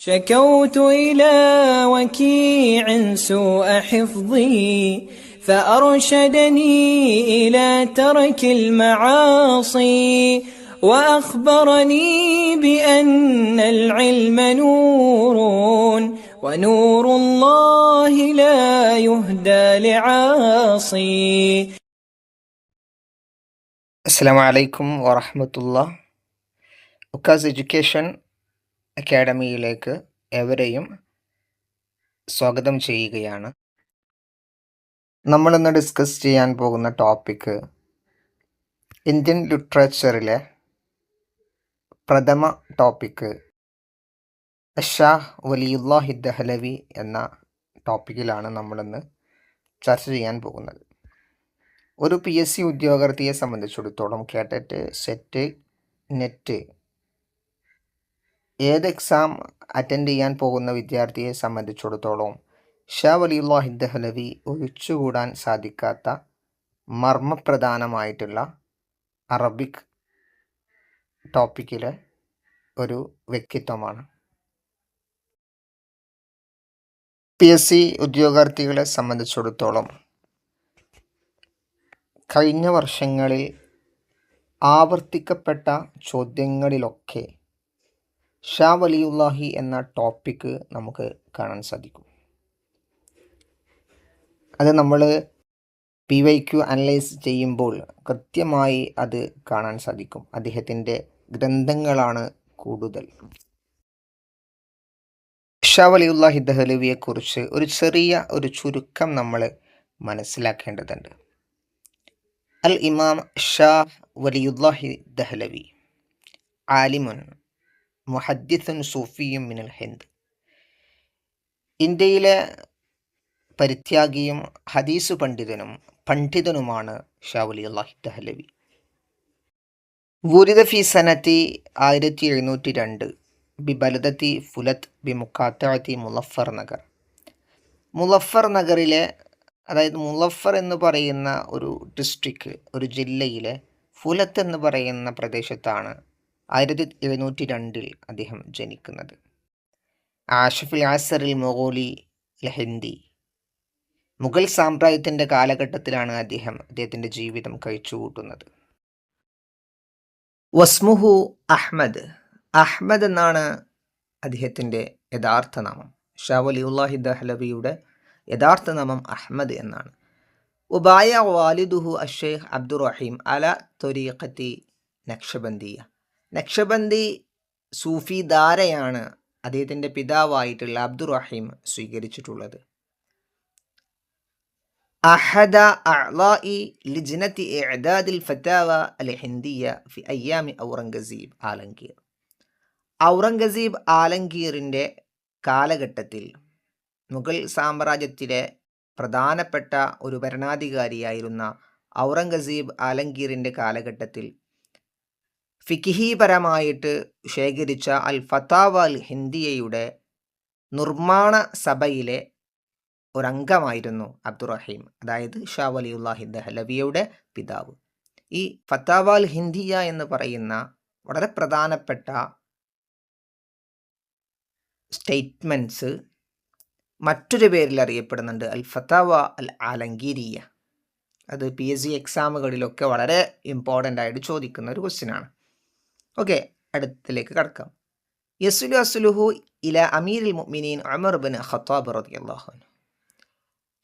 شكوت إلى وكيع سوء حفظي فأرشدني إلى ترك المعاصي وأخبرني بأن العلم نور ونور الله لا يهدى لعاصي. അസ്സലാമു അലൈക്കും വറഹ്മത്തുള്ളാഹ്. ഉക്കാസ് എഡ്യൂക്കേഷൻ അക്കാഡമിയിലേക്ക് ഏവരെയും സ്വാഗതം ചെയ്യുകയാണ്. നമ്മളിന്ന് ഡിസ്കസ് ചെയ്യാൻ പോകുന്ന ടോപ്പിക്ക് ഇന്ത്യൻ ലിറ്ററേച്ചറിലെ പ്രഥമ ടോപ്പിക്ക് ഷാഹ് വലിയുല്ലാഹി ദഹ്ലവി എന്ന ടോപ്പിക്കിലാണ് നമ്മളിന്ന് ചർച്ച ചെയ്യാൻ പോകുന്നത്. ഒരു PSC ഉദ്യോഗാർത്ഥിയെ സംബന്ധിച്ചിടത്തോളം കേട്ടറ്റ്, സെറ്റ്, നെറ്റ് ഏത് എക്സാം അറ്റൻഡ് ചെയ്യാൻ പോകുന്ന വിദ്യാർത്ഥിയെ സംബന്ധിച്ചിടത്തോളം ഷാ വലിയുല്ലാഹി ദഹ്ലവി ഒഴിച്ചുകൂടാൻ സാധിക്കാത്ത മർമ്മപ്രധാനമായിട്ടുള്ള അറബിക് ടോപ്പിക്കിലെ ഒരു വ്യക്തിത്വമാണ്. PSC ഉദ്യോഗാർത്ഥികളെ സംബന്ധിച്ചിടത്തോളം കഴിഞ്ഞ വർഷങ്ങളിൽ ആവർത്തിക്കപ്പെട്ട ചോദ്യങ്ങളിലൊക്കെ ഷാ വലിയുല്ലാഹി എന്ന ടോപ്പിക്ക് നമുക്ക് കാണാൻ സാധിക്കും. അത് നമ്മൾ PYQ അനലൈസ് ചെയ്യുമ്പോൾ കൃത്യമായി അത് കാണാൻ സാധിക്കും. അദ്ദേഹത്തിൻ്റെ ഗ്രന്ഥങ്ങളാണ് കൂടുതൽ. ഷാ വലിയുല്ലാഹി ദഹ്ലവിയെക്കുറിച്ച് ഒരു ചുരുക്കം നമ്മൾ മനസ്സിലാക്കേണ്ടതുണ്ട്. അൽ ഇമാം ഷാ വലിയുല്ലാഹി ദഹ്ലവി ആലിമുൻ മുഹദ്ദിസുൻ സൂഫിയും മിനൽ ഹിന്ദ്. ഇന്ത്യയിലെ പരിത്യാഗിയും ഹദീസ് പണ്ഡിതനുമാണ് ഷാ വലിയുല്ലാഹി ദഹ്ലവി. വുരിദ ഫി സനത്തി 1702 ബി ബലദത്തി ഫുലത്ത് ബി മുഖാത്തഅത്തി മുളഫർ നഗർ. മുളഫർ നഗറിലെ, അതായത് മുളഫർ എന്ന് പറയുന്ന ഒരു ഡിസ്ട്രിക്റ്റ്, ഒരു ജില്ലയിലെ ഫുലത്ത് എന്ന് പറയുന്ന പ്രദേശത്താണ് 1702 അദ്ദേഹം ജനിക്കുന്നത്. ആഷിഫുൽ ആസറിൽ മൊഗോലി ഹിന്ദി, മുഗൾ സാമ്രാജ്യത്തിൻ്റെ കാലഘട്ടത്തിലാണ് അദ്ദേഹത്തിൻ്റെ ജീവിതം കഴിച്ചുകൂട്ടുന്നത്. വസ്മുഹു അഹ്മദ് എന്നാണ് അദ്ദേഹത്തിൻ്റെ യഥാർത്ഥ നാമം. ഷാ വലിയുല്ലാഹി ദഹ്ലവിയുടെ യഥാർത്ഥ നാമം അഹ്മദ് എന്നാണ്. ഉബായ വാലിദുഹു അഷേഖ് അബ്ദുറഹീം അല ത്വരീഖത്തി നക്ഷബന്ദിയ. നക്ഷബന്ദി സൂഫി ധാരയാണ് അദ്ദേഹത്തിൻ്റെ പിതാവായിട്ടുള്ള അബ്ദുറഹീം സ്വീകരിച്ചിട്ടുള്ളത്. അഹദ അഅ്ളാഇ ലിജ്നത്തി ഇഅദാദിൽ ഫതാവ അൽ ഹിന്ദിയ ഫി അയ്യാമി ഔറംഗസീബ് ആലംഗീർ. ഔറംഗസീബ് ആലംഗീറിൻ്റെ കാലഘട്ടത്തിൽ, മുഗൾ സാമ്രാജ്യത്തിലെ പ്രധാനപ്പെട്ട ഒരു ഭരണാധികാരിയായിരുന്ന ഔറംഗസീബ് ആലംഗീറിൻ്റെ കാലഘട്ടത്തിൽ ഫിഖ്ഹിപരമായിട്ട് ശേഖരിച്ച അൽ ഫതാവ അൽ ഹിന്ദിയയുടെ നിർമ്മാണ സഭയിലെ ഒരംഗമായിരുന്നു അബ്ദുറഹീം, അതായത് ഷാ വലിയുല്ലാഹി ദഹ്ലവിയുടെ പിതാവ്. ഈ ഫതാവ അൽ ഹിന്ദിയ എന്ന് പറയുന്ന വളരെ പ്രധാനപ്പെട്ട സ്റ്റേറ്റ്മെൻറ്റ്സ് മറ്റൊരു പേരിൽ അറിയപ്പെടുന്നുണ്ട്, അൽ ഫതാവ അൽ ആലംഗീരിയ. അത് PSC എക്സാമുകളിലൊക്കെ വളരെ ഇമ്പോർട്ടൻ്റ് ആയിട്ട് ചോദിക്കുന്ന ഒരു ക്വസ്റ്റ്യനാണ്. ഓക്കെ, അടുത്തിലേക്ക് കടക്കാം. യസ്ലു അസ്ലുഹു ഇല അമീറുൽ മുഅ്മിനീൻ ഉമർ ബിൻ ഖത്താബ് റളിയല്ലാഹു അൻഹു.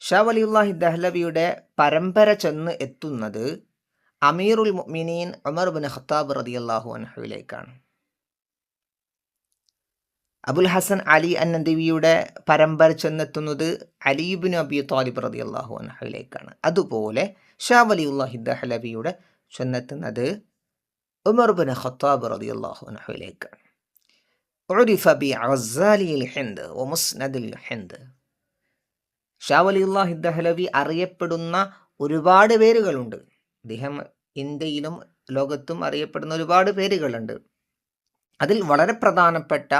ഷാ വലിയുല്ലാഹി ദഹ്ലവിയുടെ പരമ്പര ചെന്ന് എത്തുന്നത് അമീറുൽ മുഅ്മിനീൻ ഉമർ ബിൻ ഖത്താബ് റളിയല്ലാഹു അൻഹുവിലേക്കാണ്. അബുൽ ഹസൻ അലി അന്നദവിയുടെ പരമ്പര ചെന്നെത്തുന്നത് അലി ഇബ്നു അബി ത്വാലിബ് റളിയല്ലാഹു അൻഹുവിലേക്കാണ്. അതുപോലെ ഷാ വലിയുല്ലാഹി ദഹ്ലവിയുടെ ചെന്നെത്തുന്നത് ഉമർ ബിൻ ഖത്താബ് റളിയല്ലാഹു അൻഹുവിലേക്കാണ്. ഉരിഫ ബി ഗസാലിൽ ഹിന്ദ് വ മുസ്നദിൽ ഹിന്ദ്. ഷാ വലിയുല്ലാഹി ദഹ്ലവി അറിയപ്പെടുന്ന ഒരുപാട് പേരുകളുണ്ട്. അദ്ദേഹം ഇന്ത്യയിലും ലോകത്തും അറിയപ്പെടുന്ന ഒരുപാട് പേരുകളുണ്ട്. അതിൽ വളരെ പ്രധാനപ്പെട്ട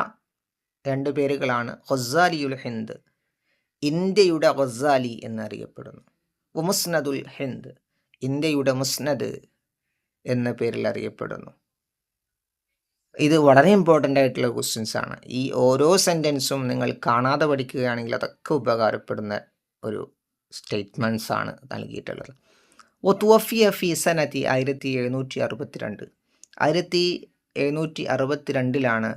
2 പേരുകളാണ് ഗസാലിയുൽ ഹിന്ദ്, ഇന്ത്യയുടെ ഗസാലി എന്നറിയപ്പെടുന്നു. മുസ്നദുൽ ഹിന്ദ്, ഇന്ത്യയുടെ മുസ്നദ് എന്ന പേരിൽ അറിയപ്പെടുന്നു. ഇത് വളരെ ഇമ്പോർട്ടൻ്റ് ആയിട്ടുള്ള ക്വസ്റ്റ്യൻസ് ആണ്. ഈ ഓരോ സെൻറ്റൻസും നിങ്ങൾ കാണാതെ പഠിക്കുകയാണെങ്കിൽ അതൊക്കെ ഉപകാരപ്പെടുന്ന ഒരു സ്റ്റേറ്റ്മെൻറ്റ്സ് ആണ് നൽകിയിട്ടുള്ളത്. ഒത്തുവഫിയ ഫി സനതി 1762, 1762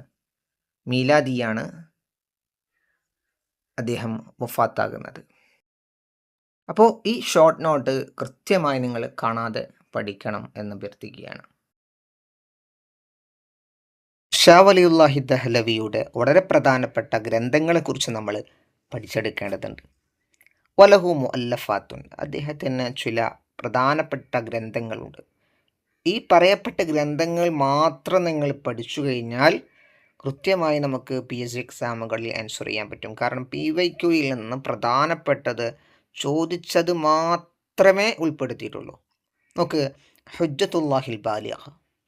മീലാദിയാണ് അദ്ദേഹം വഫാത്താകുന്നത്. അപ്പോൾ ഈ ഷോർട്ട് നോട്ട് കൃത്യമായി നിങ്ങൾ കാണാതെ പഠിക്കണം എന്ന് അഭ്യർത്ഥിക്കുകയാണ്. ഷാ വലിയുല്ലാഹി ദഹ്ലവിയുടെ വളരെ പ്രധാനപ്പെട്ട ഗ്രന്ഥങ്ങളെക്കുറിച്ച് നമ്മൾ പഠിച്ചെടുക്കേണ്ടതുണ്ട്. വലഹു മുഅല്ലഫാത്തുൻ, അദ്ദേഹത്തിന് ചില പ്രധാനപ്പെട്ട ഗ്രന്ഥങ്ങളുണ്ട്. ഈ പറയപ്പെട്ട ഗ്രന്ഥങ്ങൾ മാത്രം നിങ്ങൾ പഠിച്ചു കഴിഞ്ഞാൽ കൃത്യമായി നമുക്ക് PSC എക്സാമുകളിൽ ആൻസർ ചെയ്യാൻ പറ്റും. കാരണം PYQയിൽ നിന്ന് പ്രധാനപ്പെട്ടത് ചോദിച്ചത് മാത്രമേ ഉൾപ്പെടുത്തിയിട്ടുള്ളൂ. നോക്ക്, ഹുജ്ജത്തുല്ലാഹിൽ ബാലിഗ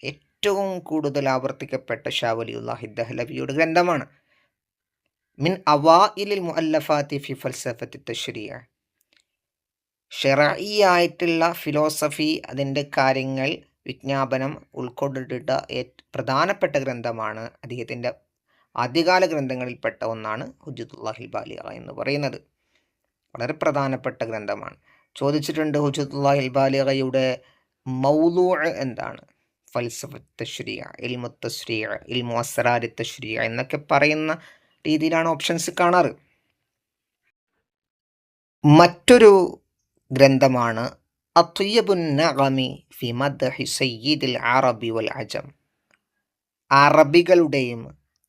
ഏറ്റവും കൂടുതൽ ആവർത്തിക്കപ്പെട്ട ഷാ വലിയുല്ലാഹി ദഹ്ലവിയുടെ ഗ്രന്ഥമാണ്. മിൻ അവാഇലിൽ മുഅല്ലഫാത്തി ഫി ഫൽസഫത്തി തശ്രീഅ, ഷറഈയായിട്ടുള്ള ഫിലോസഫി, അതിൻ്റെ കാര്യങ്ങൾ വിജ്ഞാപനം ഉൾക്കൊണ്ടിട്ട പ്രധാനപ്പെട്ട ഗ്രന്ഥമാണ്. അദ്ദേഹത്തിൻ്റെ ആദ്യകാല ഗ്രന്ഥങ്ങളിൽപ്പെട്ട ഒന്നാണ് ഹുജ്ജത്തുല്ലാഹിൽ ബാലിഗ എന്ന് പറയുന്നത്. വളരെ പ്രധാനപ്പെട്ട ഗ്രന്ഥമാണ്. ചോദിച്ചിട്ടുണ്ട് ഹുജ്ജത്തുല്ലാഹിൽ ബാലിഗയുടെ മൗളൂഅ് എന്താണ്? ഫൽസഫത്ത് തശ്രീഅ, ഇൽമു തശ്രീഅ, ഇൽമു അസ്റാരി തശ്രീഅ എന്നൊക്കെ പറയുന്ന രീതിയിലാണ് ഓപ്ഷൻസ് കാണാറ്. മറ്റൊരു ഗ്രന്ഥമാണ് അത്വയ്യബുൻ നഗമി ഫി മദ്ഹി സയ്യിദിൽ അറബി വൽ അജം, അറബികളുടെയും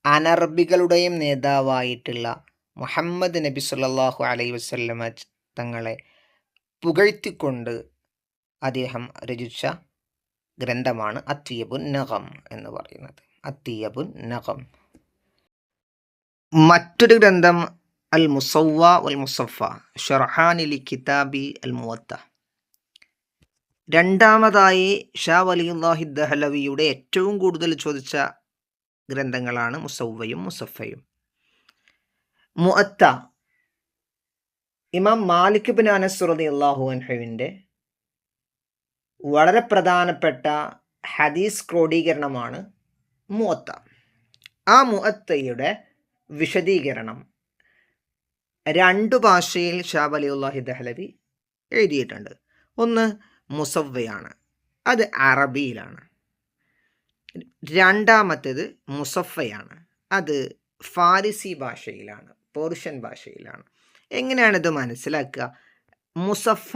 അനറബികളുടെയും നേതാവായിട്ടുള്ള മുഹമ്മദ് നബി സല്ലല്ലാഹു അലൈഹി വസല്ലമ തങ്ങളെ പുകഴ്ത്തിക്കൊണ്ട് അദ്ദേഹം രചിച്ച ഗ്രന്ഥമാണ് അത്വയ്യബുൻ നഗം എന്ന് പറയുന്നത്. അത്വയ്യബുൻ നഗം. മറ്റൊരു ഗ്രന്ഥം അൽ മുസവ്വ വൽ മുസഫ ഷർഹാനി ലി കിതാബി അൽ മുവത്ത. രണ്ടാമതായി ഷാ വലിയുല്ലാഹി ദഹ്ലവിയുടെ ഏറ്റവും കൂടുതൽ ചോദിച്ച ഗ്രന്ഥങ്ങളാണ് മുസവ്വയും മുസഫയും. മുഅത്ത ഇമാം മാലിക് ബിൻ അനസ് റളിയല്ലാഹു അൻഹുവിൻ്റെ വളരെ പ്രധാനപ്പെട്ട ഹദീസ് ക്രോഡീകരണമാണ് മുഅത്ത. ആ മുഅത്തയുടെ വിശദീകരണം 2 ഭാഷയിൽ ഷാ വലിയുല്ലാഹി ദഹ്ലവി എഴുതിയിട്ടുണ്ട്. ഒന്ന് മുസവ്വയാണ്, അത് അറബിയിലാണ്. രണ്ടാമത്തേത് മുസഫയാണ്, അത് ഫാരിസി ഭാഷയിലാണ്, പേർഷ്യൻ ഭാഷയിലാണ്. എങ്ങനെയാണിത് മനസ്സിലാക്കുക? മുസഫ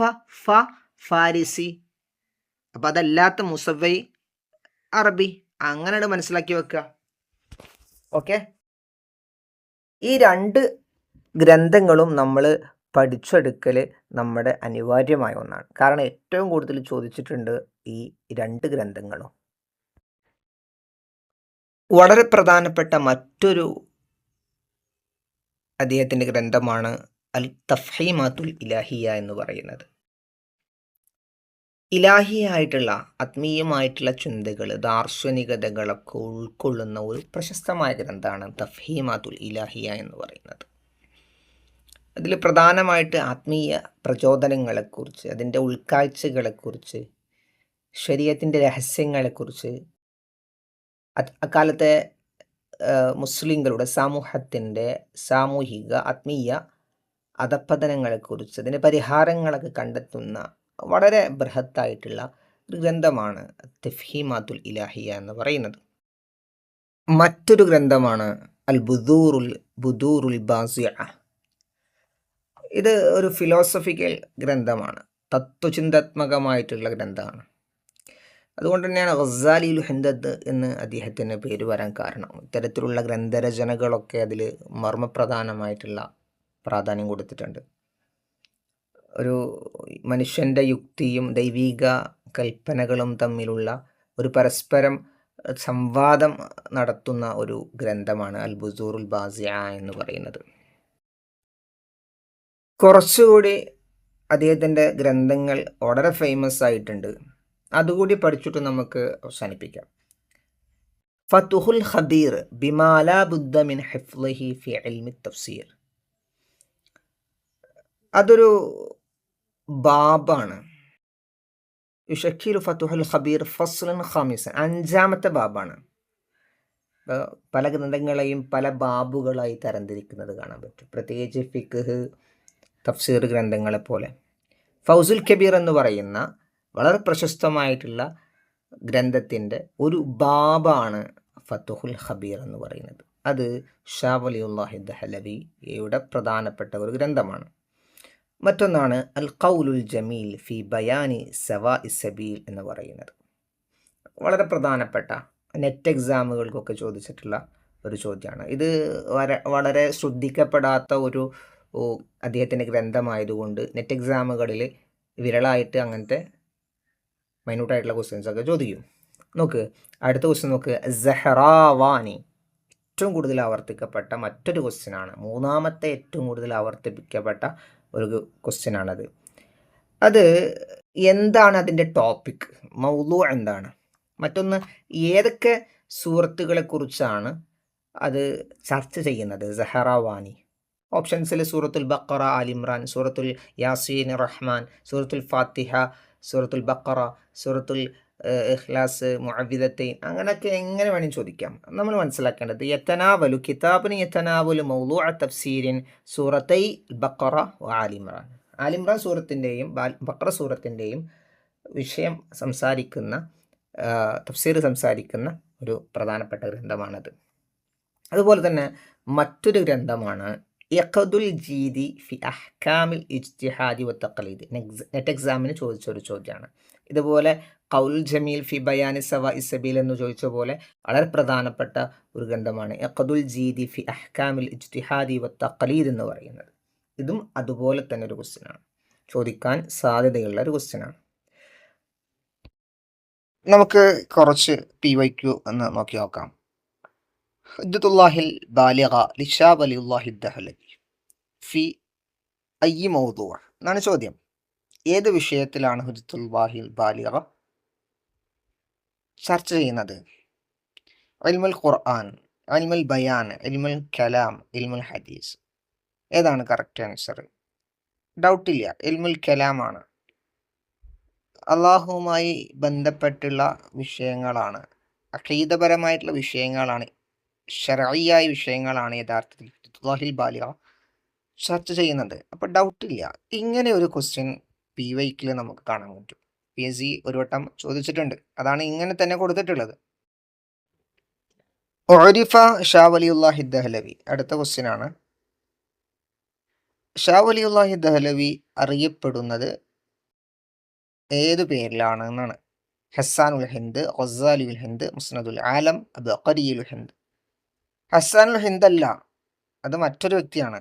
ഫാരിസി, അപ്പം അതല്ലാത്ത മുസവ്വൈ അറബി, അങ്ങനെയാണ് മനസ്സിലാക്കി വെക്കുക. ഓക്കെ, ഈ 2 ഗ്രന്ഥങ്ങളും നമ്മൾ പഠിച്ചെടുക്കൽ നമ്മുടെ അനിവാര്യമായ ഒന്നാണ്. കാരണം ഏറ്റവും കൂടുതൽ ചോദിച്ചിട്ടുണ്ട് ഈ 2 ഗ്രന്ഥങ്ങളും. വളരെ പ്രധാനപ്പെട്ട മറ്റൊരു അദ്ദേഹത്തിൻ്റെ ഗ്രന്ഥമാണ് അൽ തഫ്ഹീമാത്തുൽ ഇലാഹിയ എന്ന് പറയുന്നത്. ഇലാഹിയായിട്ടുള്ള ആത്മീയമായിട്ടുള്ള ചിന്തകൾ, ദാർശനികതകളൊക്കെ ഉൾക്കൊള്ളുന്ന ഒരു പ്രശസ്തമായ ഗ്രന്ഥമാണ് തഫ്ഹീമാത്തുൽ ഇലാഹിയ എന്ന് പറയുന്നത്. അതിൽ പ്രധാനമായിട്ട് ആത്മീയ പ്രചോദനങ്ങളെക്കുറിച്ച്, അതിൻ്റെ ഉൾക്കാഴ്ചകളെക്കുറിച്ച്, ശരീഅത്തിൻ്റെ രഹസ്യങ്ങളെക്കുറിച്ച്, അക്കാലത്തെ മുസ്ലിങ്ങളുടെ സമൂഹത്തിൻ്റെ സാമൂഹിക ആത്മീയ അധപ്പതനങ്ങളെക്കുറിച്ച്, അതിൻ്റെ പരിഹാരങ്ങളൊക്കെ കണ്ടെത്തുന്ന വളരെ ബൃഹത്തായിട്ടുള്ള ഒരു ഗ്രന്ഥമാണ് തഫ്ഹീമാത്തുൽ ഇലാഹിയ എന്ന് പറയുന്നത്. മറ്റൊരു ഗ്രന്ഥമാണ് അൽ ബുദൂറുൽ ബാസിഅ. ഇത് ഒരു ഫിലോസഫിക്കൽ ഗ്രന്ഥമാണ്, തത്വചിന്താത്മകമായിട്ടുള്ള ഗ്രന്ഥമാണ്. അതുകൊണ്ട് തന്നെയാണ് ഗസാലിയുൽ ഹിന്ദത്ത് എന്ന് അദ്ദേഹത്തിന് പേര് വരാൻ കാരണം. ഇത്തരത്തിലുള്ള ഗ്രന്ഥരചനകളൊക്കെ അതിൽ മർമ്മപ്രധാനമായിട്ടുള്ള പ്രാധാന്യം കൊടുത്തിട്ടുണ്ട്. ഒരു മനുഷ്യൻ്റെ യുക്തിയും ദൈവിക കൽപ്പനകളും തമ്മിലുള്ള ഒരു പരസ്പരം സംവാദം നടത്തുന്ന ഒരു ഗ്രന്ഥമാണ് അൽ ബുദൂറുൽ ബാസിഅ എന്ന് പറയുന്നത്. കുറച്ചുകൂടി അദ്ദേഹത്തിൻ്റെ ഗ്രന്ഥങ്ങൾ വളരെ ഫേമസ് ആയിട്ടുണ്ട്, അതുകൂടി പഠിച്ചിട്ട് നമുക്ക് അവസാനിപ്പിക്കാം. ഫതുഹുൽ ഖബീർ ബിമാ ലാ ബുദ്ദ മിൻ ഹിഫ്ളിഹി ഫി ഇൽമി തഫ്സീർ. അതൊരു ബാബാണ്. യുഷക്കിലു ഫതുഹുൽ ഖബീർ ഫസ്ലൻ ഖാമിസൻ, 5ാമത്തെ ബാബാണ്. പല ഗ്രന്ഥങ്ങളെയും പല ബാബുകളായി തരംതിരിക്കുന്നത് കാണാൻ പറ്റും. പ്രത്യേകിച്ച് ഫിഖ്, തഫ്സീർ ഗ്രന്ഥങ്ങളെ പോലെ. ഫൗസുൽ കബീർ എന്ന് പറയുന്ന വളരെ പ്രശസ്തമായിട്ടുള്ള ഗ്രന്ഥത്തിൻ്റെ ഒരു ബാബാണ് ഫത്തുഹുൽ ഖബീർ എന്ന് പറയുന്നത്. അത് ഷാ വലിയുല്ലാഹി ദഹലവിയുടെ പ്രധാനപ്പെട്ട ഒരു ഗ്രന്ഥമാണ്. മറ്റൊന്നാണ് അൽ ഖൗലുൽ ജമീൽ ഫി ബയാനി സവാഇ സബീൽ എന്ന് പറയുന്നത്. വളരെ പ്രധാനപ്പെട്ട നെറ്റ് എക്സാമുകൾക്കൊക്കെ ചോദിച്ചിട്ടുള്ള ഒരു ചോദ്യമാണ്. ഇത് വളരെ ശ്രദ്ധിക്കപ്പെടാത്ത ഒരു അദ്ദേഹത്തിൻ്റെ ഗ്രന്ഥമായതുകൊണ്ട് നെറ്റ് എക്സാമുകളിൽ വിരളായിട്ട് അങ്ങനത്തെ മൈന്യൂട്ടായിട്ടുള്ള ക്വസ്റ്റ്യൻസ് ഒക്കെ ചോദിക്കും. നോക്ക്, അടുത്ത ക്വസ്റ്റ്യൻ നോക്ക്. സഹറാവാനി ഏറ്റവും കൂടുതൽ ആവർത്തിക്കപ്പെട്ട മറ്റൊരു ക്വസ്റ്റ്യനാണ്. മൂന്നാമത്തെ ഏറ്റവും കൂടുതൽ ആവർത്തിക്കപ്പെട്ട ഒരു ക്വസ്റ്റ്യനാണത്. അത് എന്താണ് അതിൻ്റെ ടോപ്പിക്, മൗളു എന്താണ്? മറ്റൊന്ന്, ഏതൊക്കെ സൂറത്തുകളെക്കുറിച്ചാണ് അത് ചർച്ച ചെയ്യുന്നത്? സഹറാവാനി ഓപ്ഷൻസിൽ സൂറത്തുൽ ബഖറ, ആലിമ്രാൻ, സൂറത്തുൽ യാസീൻ, റഹ്മാൻ, സൂറത്തുൽ ഫാത്തിഹ, സൂറത്തുൽ ബഖറ, സൂറത്തുൽ ഇഖ്ലാസ്, മുഅവ്വിദത്തൈൻ, അങ്ങനെയൊക്കെ എങ്ങനെ വേണമെങ്കിൽ ചോദിക്കാം. നമ്മൾ മനസ്സിലാക്കേണ്ടത് യതനാവലു കിതാബിന് യതനാവലു മൗളൂഅ തഫ്സീരിൻ സൂറത്തൈ ബഖറ വ ആലിമ്രാൻ. ആലിമ്രാൻ സൂറത്തിൻ്റെയും ബഖറ സൂറത്തിൻ്റെയും വിഷയം സംസാരിക്കുന്ന, തഫ്സീർ സംസാരിക്കുന്ന ഒരു പ്രധാനപ്പെട്ട ഗ്രന്ഥമാണത്. അതുപോലെ തന്നെ മറ്റൊരു ഗ്രന്ഥമാണ് ഇഖ്ദുൽ ജീദി ഫി അഹ്കാമിൽ ഇജ്തിഹാദി വ തഖ്ലീദ്. നെറ്റ് എക്സാമിന് ചോദിച്ചൊരു ചോദ്യമാണ്. ഇതുപോലെ ഖൗലുൽ ജമീൽ ഫി ബയാനി സവാഇ സബീൽ എന്ന് ചോദിച്ച പോലെ വളരെ പ്രധാനപ്പെട്ട ഒരു ഗ്രന്ഥമാണ് ഇഖ്ദുൽ ജീദി ഫി അഹ്കാമിൽ ഇജ്തിഹാദി വ തഖ്ലീദ് എന്ന് പറയുന്നത്. ഇതും അതുപോലെ തന്നെ ഒരു ക്വസ്റ്റ്യനാണ്, ചോദിക്കാൻ സാധ്യതയുള്ള ഒരു ക്വസ്റ്റ്യനാണ്. നമുക്ക് കുറച്ച് PYQ എന്ന് നോക്കാം. ഹുജ്ജത്തുല്ലാഹിൽ ബാലിഗ ലിഷാ വലിയുല്ലാഹി ദഹലവി ഫി അയ്യി മൗദൂ എന്നാണ് ചോദ്യം. ഏത് വിഷയത്തിലാണ് ഹുജ്ജത്തുല്ലാഹിൽ ബാലിഗ ചർച്ച ചെയ്യുന്നത്? ഇൽമുൽ ഖുർആൻ, ഇൽമുൽ ബയാൻ, ഇൽമുൽ കലാം, ഇൽമുൽ ഹദീസ്. ഏതാണ് കറക്റ്റ് ആൻസർ? ഡൗട്ടില്ല, ഇൽമുൽ കലാമാണ്. അള്ളാഹുവുമായി ബന്ധപ്പെട്ടുള്ള വിഷയങ്ങളാണ്, അഖീദപരമായിട്ടുള്ള വിഷയങ്ങളാണ്, ശർഈയായ വിഷയങ്ങളാണ് യഥാർത്ഥത്തിൽ ഹുജ്ജത്തുല്ലാഹിൽ ബാലിഗ ചർച്ച ചെയ്യുന്നത്. അപ്പോൾ ഡൗട്ടില്ല. ഇങ്ങനെ ഒരു ക്വസ്റ്റ്യൻ PYQ നമുക്ക് കാണാൻ പറ്റും. PSC ഒരു വട്ടം ചോദിച്ചിട്ടുണ്ട്, അതാണ് ഇങ്ങനെ തന്നെ കൊടുത്തിട്ടുള്ളത്. ഉരിഫ ഷാ വലിയുല്ലാഹി ദഹലവി. അടുത്ത ക്വസ്റ്റ്യൻ ആണ്, ഷാ വലിയുല്ലാഹി ദഹലവി അറിയപ്പെടുന്നത് ഏതു പേരിലാണ് എന്നാണ്. ഹസ്സാനുൽ ഹിന്ദ്, ഗസാലിയുൽ ഹിന്ദ്, മുസ്നദുൽ ആലം, അബ്ഖരിയുൽ ഹിന്ദ്. ഹസ്സാനുൽ ഹിന്ദ് അല്ല, അത് മറ്റൊരു വ്യക്തിയാണ്,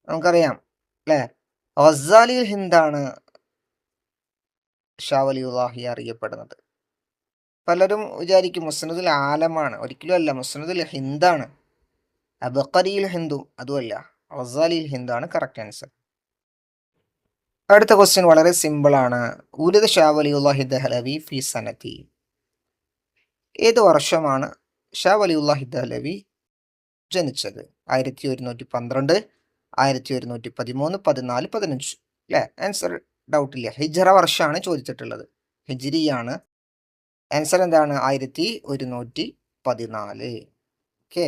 നമുക്കറിയാം അല്ലേ. ഗസാലിയുൽ ഹിന്ദാണ് ഷാ വലിയുല്ലാഹി അറിയപ്പെടുന്നത്. പലരും വിചാരിക്കും മുസ്നദുൽ ആലമാണ്, ഒരിക്കലും അല്ല, മുസ്നദുൽ ഹിന്ദാണ്. അബ്ഖരിയുൽ ഹിന്ദും അതുമല്ല, ഗസാലിയുൽ ഹിന്ദാണ് കറക്റ്റ് ആൻസർ. അടുത്ത ക്വസ്റ്റ്യൻ വളരെ സിമ്പിളാണ്. ഉലിദ ഷാ വലിയുല്ലാഹി ദഹലവി ഫി സനതി. ഏത് വർഷമാണ് ഷാ വലിയുല്ലാഹി ദഹലവി ജനിച്ചത്? 1112, 1113, 14, 15 അല്ലേ? ആൻസർ ഡൗട്ടില്ല, ഹിജ്റ വർഷമാണ് ചോദിച്ചിട്ടുള്ളത്, ഹിജ്രിയാണ്. ആൻസർ എന്താണ്? 1114. ഓക്കെ,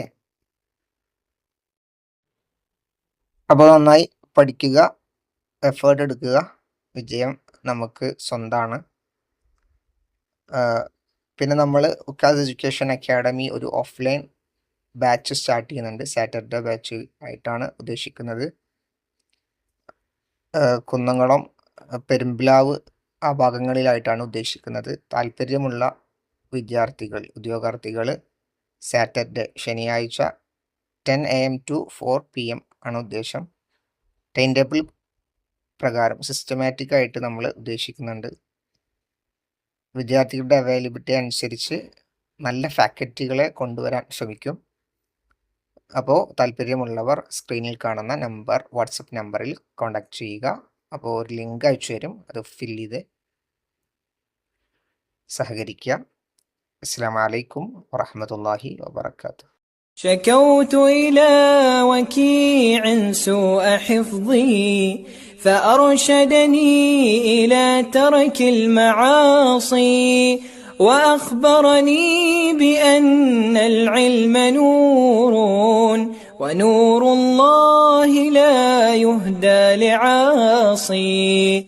അപ്പോൾ നന്നായി പഠിക്കുക, എഫേർട്ട് എടുക്കുക, വിജയം നമുക്ക് സ്വന്തമാണ്. പിന്നെ നമ്മൾ ഉക്കാസ് എഡ്യൂക്കേഷൻ അക്കാഡമി ഒരു ഓഫ്ലൈൻ ബാച്ച് സ്റ്റാർട്ട് ചെയ്യുന്നുണ്ട്. സാറ്റർഡേ ബാച്ച് ആയിട്ടാണ് ഉദ്ദേശിക്കുന്നത്. കുന്നംകുളം, പെരുമ്പിലാവ് ആ ഭാഗങ്ങളിലായിട്ടാണ് ഉദ്ദേശിക്കുന്നത്. താല്പര്യമുള്ള വിദ്യാർത്ഥികൾ, ഉദ്യോഗാർത്ഥികൾ സാറ്റർഡേ, ശനിയാഴ്ച 10 AM to 4 PM ആണ് ഉദ്ദേശം. ടൈം ടേബിൾ പ്രകാരം സിസ്റ്റമാറ്റിക് ആയിട്ട് നമ്മൾ ഉദ്ദേശിക്കുന്നുണ്ട്. വിദ്യാർത്ഥികളുടെ അവൈലബിലിറ്റി അനുസരിച്ച് നല്ല ഫാക്കൽറ്റികളെ കൊണ്ടുവരാൻ ശ്രമിക്കും. അപ്പോൾ താല്പര്യമുള്ളവർ സ്ക്രീനിൽ കാണുന്ന വാട്സപ്പ് നമ്പറിൽ കോൺടാക്ട് ചെയ്യുക. അപ്പോൾ ഒരു ലിങ്ക് അയച്ചു തരും, അത് ഫിൽ ചെയ്ത് സഹകരിക്കുക. അസ്സലാമു അലൈക്കും വറഹ്മത്തുള്ളാഹി വബറകാതുഹു. شكوت إلى وكيع سوء حفظي فأرشدني إلى ترك المعاصي وأخبرني بأن العلم نور ونور الله لا يهدى لعاصي.